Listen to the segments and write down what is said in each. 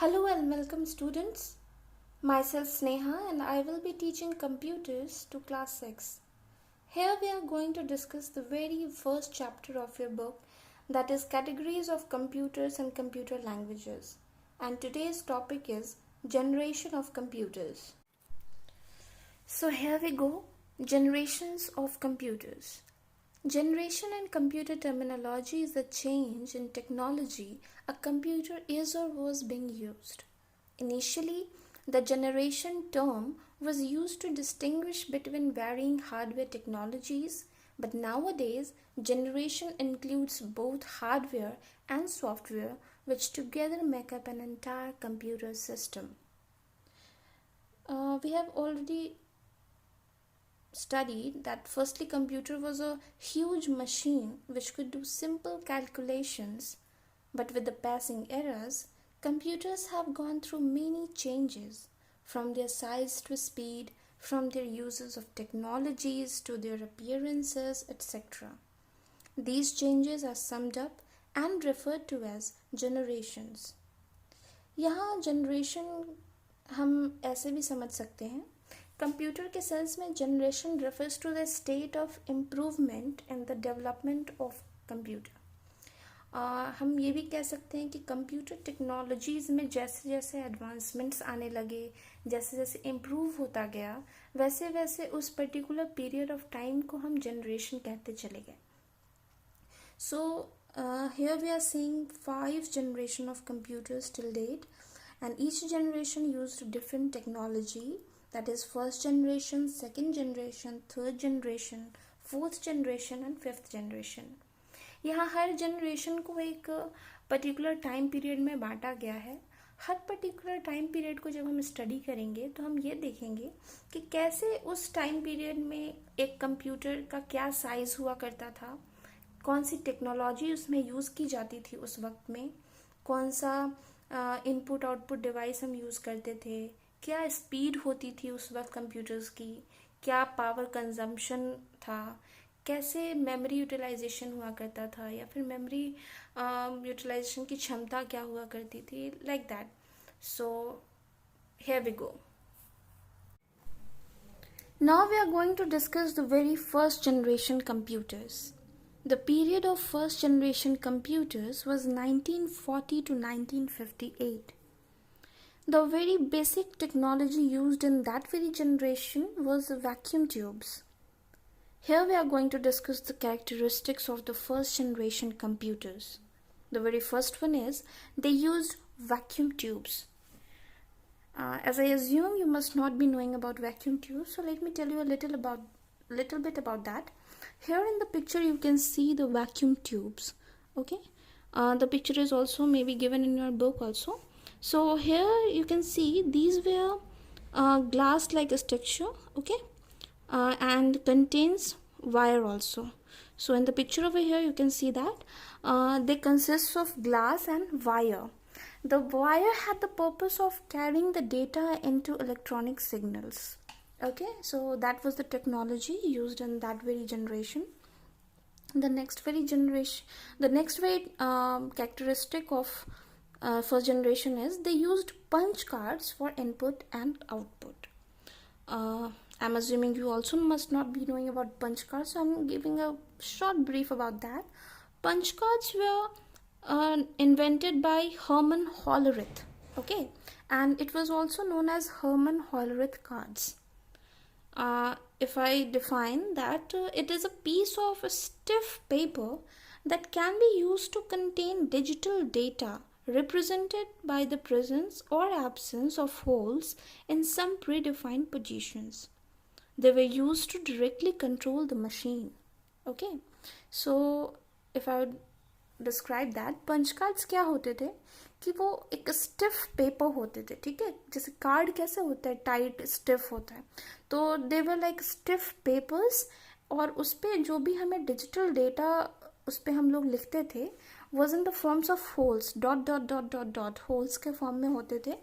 Hello and welcome students. Myself Sneha and I will be teaching computers to class 6. Here we are going to discuss the very first chapter of your book, that is categories of computers and computer languages. And today's topic is generation of computers. So here we go, generations of computers. Generation in computer terminology is the change in technology a computer is or was being used. Initially, the generation term was used to distinguish between varying hardware technologies, but nowadays, generation includes both hardware and software, which together make up an entire computer system. We have already studied that firstly computer was a huge machine which could do simple calculations, but with the passing eras computers have gone through many changes, from their size to speed, from their uses of technologies to their appearances, etc. These changes are summed up and referred to as generations. यहाँ generation हम ऐसे भी समझ सकते हैं, computer के sense में generation refers to the state of improvement and the development of computer. हम ये भी कह सकते हैं कि कंप्यूटर टेक्नोलॉजीज़ में जैसे जैसे एडवांसमेंट्स आने लगे, जैसे जैसे इम्प्रूव होता गया, वैसे वैसे उस पर्टिकुलर पीरियड ऑफ टाइम को हम जनरेशन कहते चले गए. सो here we are seeing 5 generation of computers till date, and each generation used different technology, that is first generation, second generation, third generation, fourth generation and fifth generation. यहाँ हर generation को एक particular time period में बांटा गया है. हर particular time period को जब हम स्टडी करेंगे तो हम ये देखेंगे कि कैसे उस टाइम पीरियड में एक कंप्यूटर का क्या साइज़ हुआ करता था, कौन सी टेक्नोलॉजी उसमें यूज़ की जाती थी उस वक्त में, कौन सा इनपुट आउटपुट डिवाइस हम यूज़ करते थे, क्या स्पीड होती थी उस वक्त कंप्यूटर्स की, क्या पावर कंजम्पशन था, कैसे मेमोरी यूटिलाइजेशन हुआ करता था, या फिर मेमोरी यूटिलाइजेशन की क्षमता क्या हुआ करती थी, like that. So here we go. Now we are going to discuss the very first generation computers. The period of first generation computers was 1940 to 1958. The very basic technology used in that very generation was vacuum tubes. Here we are going to discuss the characteristics of the first generation computers. The very first one is they used vacuum tubes. As I assume you must not be knowing about vacuum tubes, so let me tell you a little bit about that. Here in the picture you can see the vacuum tubes. Okay, the picture is also maybe given in your book also. So here you can see these were glass like a structure, okay, and contains wire also. So in the picture over here you can see that they consist of glass and wire. The wire had the purpose of carrying the data into electronic signals. Okay, so that was the technology used in that very generation. The next very characteristic of first generation is they used punch cards for input and output. I'm assuming you also must not be knowing about punch cards, so I'm giving a short brief about that. Punch cards were invented by Hermann Hollerith, okay, and it was also known as Hermann Hollerith cards. If I define that, it is a piece of stiff paper that can be used to contain digital data represented by the presence or absence of holes in some predefined positions. They were used to directly control the machine. Okay, so if I would describe that, punch cards क्या होते थे कि वो एक stiff paper होते थे, ठीक है, जैसे कार्ड कैसे होता है टाइट स्टिफ होता है, तो दे वर लाइक स्टिफ पेपर्स, और उस पर जो भी हमें डिजिटल डेटा उस पर हम लोग लिखते थे was in the forms of holes, dot dot dot dot dot holes के फॉर्म में होते थे.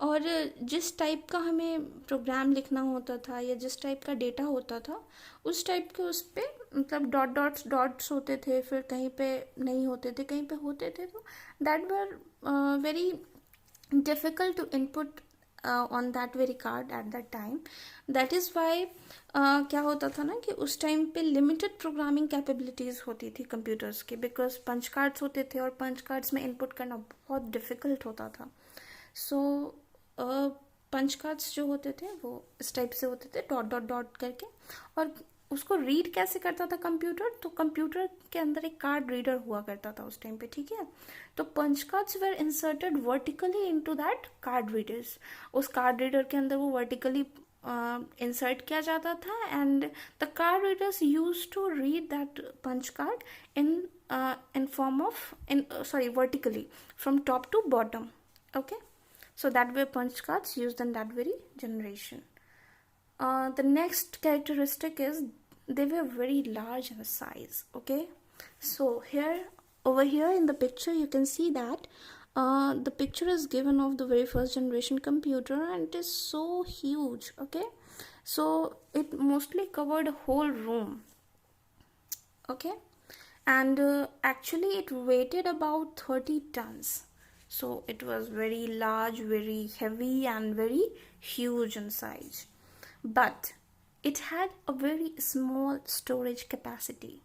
और जिस टाइप का हमें प्रोग्राम लिखना होता था या जिस टाइप का डेटा होता था उस टाइप के उस पर मतलब डॉट्स होते थे, फिर कहीं पे नहीं होते थे, कहीं पे होते थे, तो that were very difficult to input on that very card at that time. That is why क्या होता था ना कि उस टाइम पे लिमिटेड प्रोग्रामिंग कैपेबिलिटीज़ होती थी कंप्यूटर्स के, बिकॉज पंच कार्ड्स होते थे और पंच कार्ड्स में इनपुट करना बहुत डिफ़िकल्ट होता था. सो पंच कार्ड्स जो होते थे वो इस टाइप से होते थे, डॉट डॉट डॉट करके. और उसको रीड कैसे करता था कंप्यूटर, तो कंप्यूटर के अंदर एक कार्ड रीडर हुआ करता था उस टाइम पे, ठीक है. तो punch cards were inserted vertically into that card readers. उस कार्ड रीडर के अंदर वो वर्टिकली इंसर्ट किया जाता था, and the card readers use to read that punch card in form of vertically from top to bottom. Okay, so that way punch cards used in that very generation. The next characteristic is they were very large in size. Okay, so over here in the picture you can see that the picture is given of the very first generation computer, and it is so huge. Okay, so it mostly covered a whole room. Okay, and actually it weighted about 30 tons. So it was very large, very heavy, and very huge in size. But it had a very small storage capacity.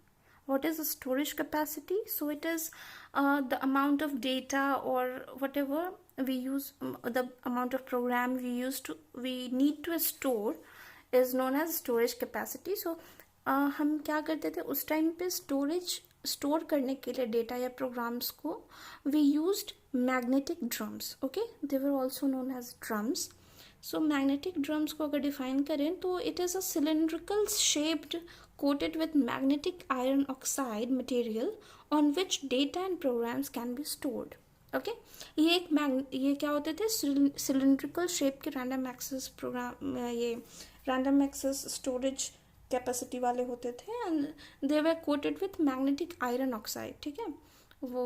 What is the storage capacity? So it is the amount of data or whatever we use, the amount of program we need to store is known as storage capacity. So हम क्या करते थे उस time पे store करने के लिए data या प्रोग्राम्स को, we used magnetic drums. Okay, they were also known as drums. So magnetic drums को अगर डिफाइन करें तो it is a cylindrical shaped coated with magnetic iron oxide material on which data and programs can be stored. Okay, ये क्या होते थे, cylindrical shape के random access program, ये रैंडम एक्सेस स्टोरेज कैपेसिटी वाले होते थे, and they were coated with magnetic iron oxide. ठीक है, वो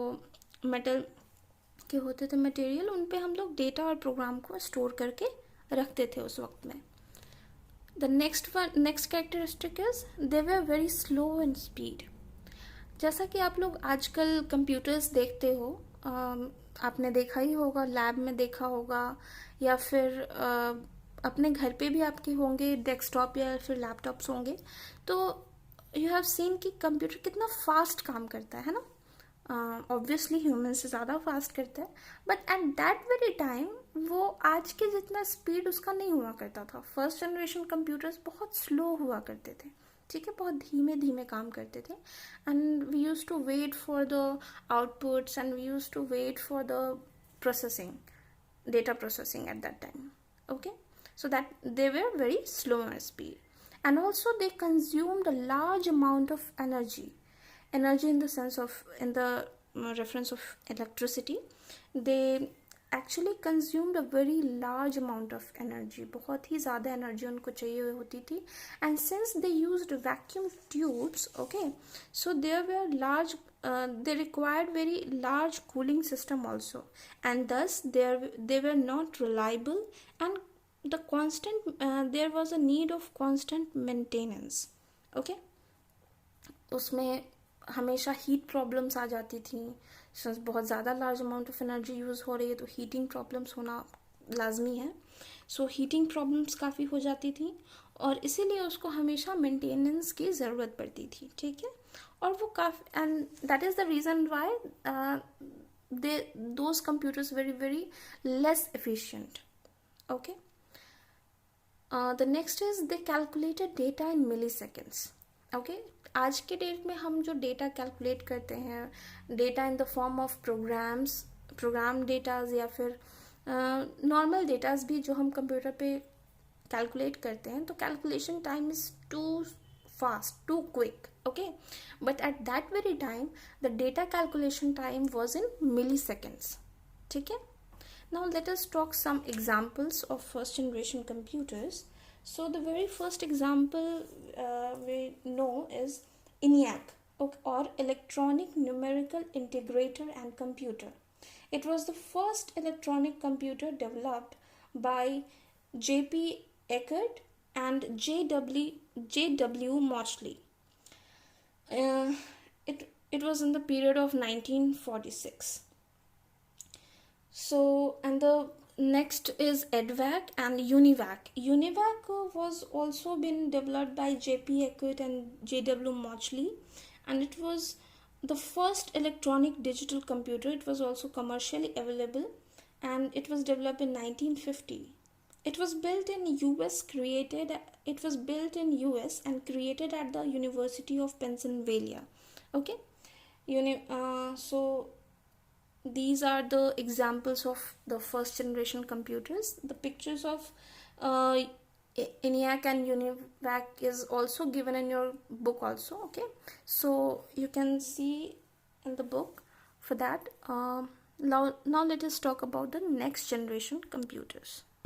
मेटल के होते थे मटेरियल, उन पे हम लोग डेटा और प्रोग्राम को स्टोर करके रखते थे उस वक्त में. The next characteristic is they were very slow in speed. जैसा कि आप लोग आजकल कंप्यूटर्स देखते हो, आपने देखा ही होगा, लैब में देखा होगा, या फिर अपने घर पे भी आपके होंगे डेस्कटॉप या फिर लैपटॉप्स होंगे. तो यू हैव सीन कि कंप्यूटर कितना फास्ट काम करता है ना. ऑब्वियसली ह्यूमन से ज़्यादा फास्ट करता है, but at that very time वो आज के जितना स्पीड उसका नहीं हुआ करता था. फर्स्ट जनरेशन कंप्यूटर्स बहुत स्लो हुआ करते थे, ठीक है, बहुत धीमे धीमे काम करते थे, and we use to wait for the outputs, and we use to wait for the processing, data processing at that time. Okay, so that they were very slow in speed, and also they consumed a large amount of energy in the sense of, in the reference of electricity. They actually consumed a very large amount of energy. बहुत ही ज़्यादा energy उनको चाहिए होती थी, and since they used vacuum tubes, okay, so there were large they required very large cooling system also, and thus they were not reliable, and the constant there was a need of constant maintenance. Okay, उसमें हमेशा heat problems आ जाती थी. बहुत ज़्यादा large amount of energy use हो रही है तो हीटिंग प्रॉब्लम्स होना लाजमी है. सो हीटिंग प्रॉब्लम्स काफ़ी हो जाती थी, और इसीलिए उसको हमेशा मेंटेनेंस की ज़रूरत पड़ती थी. ठीक है, और वो काफ़ी, and that is the reason why those computers very very less efficient. Okay, the next is they calculated data in milliseconds. Okay, आज के डेट में हम जो डेटा कैलकुलेट करते हैं, data in the form of program datas या फिर normal datas भी जो हम कंप्यूटर पे कैलकुलेट करते हैं, तो calculation time is too fast, too quick. Okay, but at that very time the data calculation time was in milliseconds. ठीक है. Now let us talk some examples of first generation computers. So the very first example we know is ENIAC, or Electronic Numerical Integrator and Computer. It was the first electronic computer developed by J.P. Eckert and J.W. Mauchly. It was in the period of 1946. So, and the next is EDVAC and UNIVAC. UNIVAC was also been developed by JP Eckert and JW Mauchly, and it was the first electronic digital computer. It was also commercially available, and it was developed in 1950. It was built in US created it was built in US and created at the University of Pennsylvania. Okay. So these are the examples of the first generation computers. The pictures of uh, ENIAC and UNIVAC is also given in your book also. Okay, so you can see in the book for that. Now let us talk about the next generation computers.